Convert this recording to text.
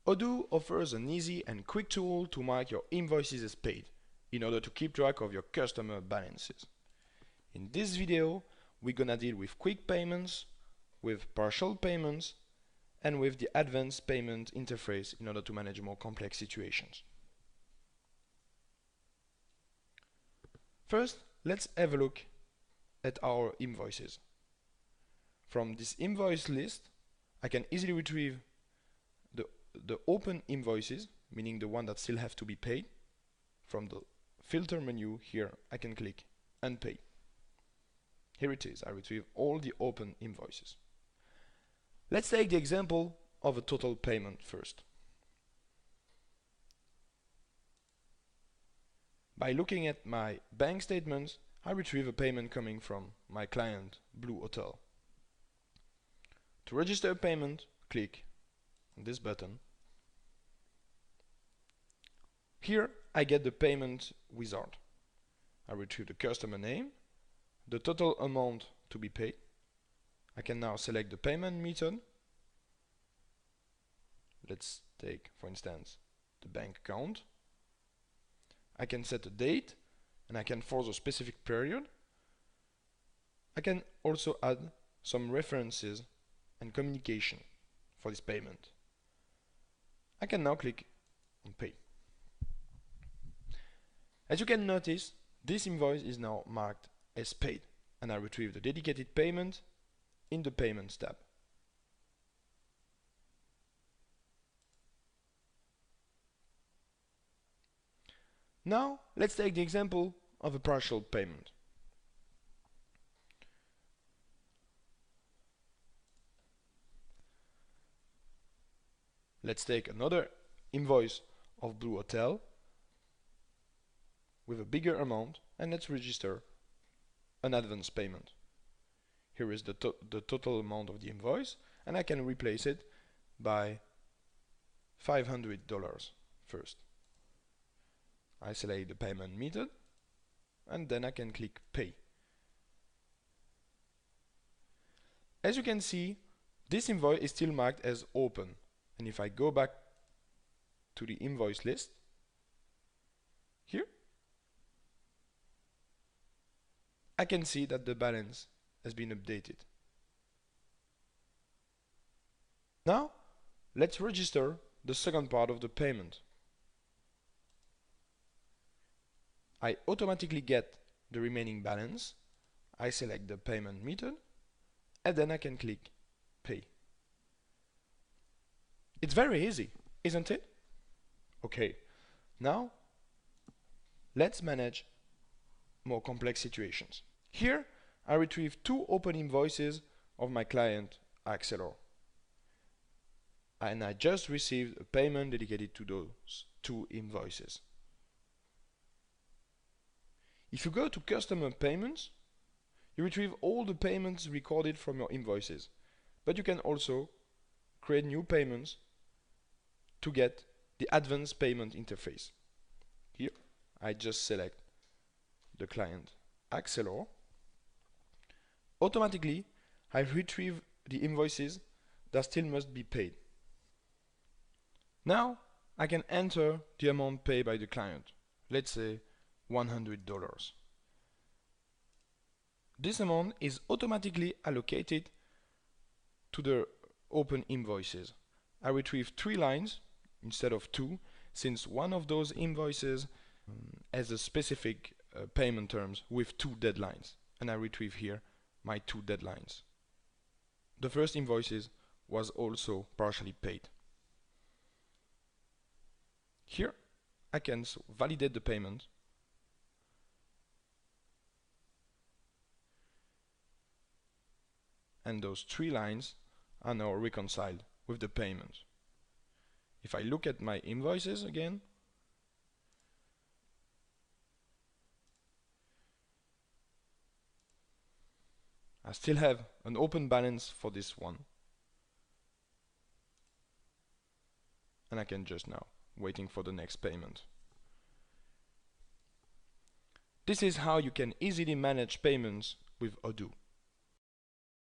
Odoo offers an easy and quick tool to mark your invoices as paid in order to keep track of your customer balances. In this video, we're gonna deal with quick payments, with partial payments, and with the advanced payment interface in order to manage more complex situations. First, let's have a look at our invoices. From this invoice list, I can easily retrieve the open invoices, meaning the one that still have to be paid. From the filter menu here, I can click Unpaid. Here it is, I retrieve all the open invoices. Let's take the example of a total payment first. By looking at my bank statements, I retrieve a payment coming from my client, Blue Hotel. To register a payment, click on this button. Here I get the payment wizard. I retrieve the customer name, the total amount to be paid. I can now select the payment method. Let's take, for instance, the bank account. I can set a date and I can force a specific period. I can also add some references and communication for this payment. I can now click on Pay. As you can notice, this invoice is now marked as paid, and I retrieve the dedicated payment in the Payments tab. Now, let's take the example of a partial payment. Let's take another invoice of Blue Hotel with a bigger amount, and let's register an advance payment. Here is the total amount of the invoice, and I can replace it by $500 first. I select the payment method, and then I can click Pay. As you can see, this invoice is still marked as open, and if I go back to the invoice list, here, I can see that the balance has been updated. Now, let's register the second part of the payment. I automatically get the remaining balance. I select the payment method, and then I can click Pay. It's very easy, isn't it? Okay, now let's manage more complex situations. Here, I retrieve two open invoices of my client, Axelor. And I just received a payment dedicated to those two invoices. If you go to Customer Payments, you retrieve all the payments recorded from your invoices. But you can also create new payments to get the advanced payment interface. Here, I just select the client Axelor. Automatically, I retrieve the invoices that still must be paid. Now, I can enter the amount paid by the client. Let's say $100. This amount is automatically allocated to the open invoices. I retrieve 3 lines instead of 2, since one of those invoices has a specific payment terms with 2 deadlines, and I retrieve here my 2 deadlines. The first invoices was also partially paid. Here I can validate the payment, and those 3 lines are now reconciled with the payment. If I look at my invoices again, I still have an open balance for this one, and I can just now waiting for the next payment. This is how you can easily manage payments with Odoo.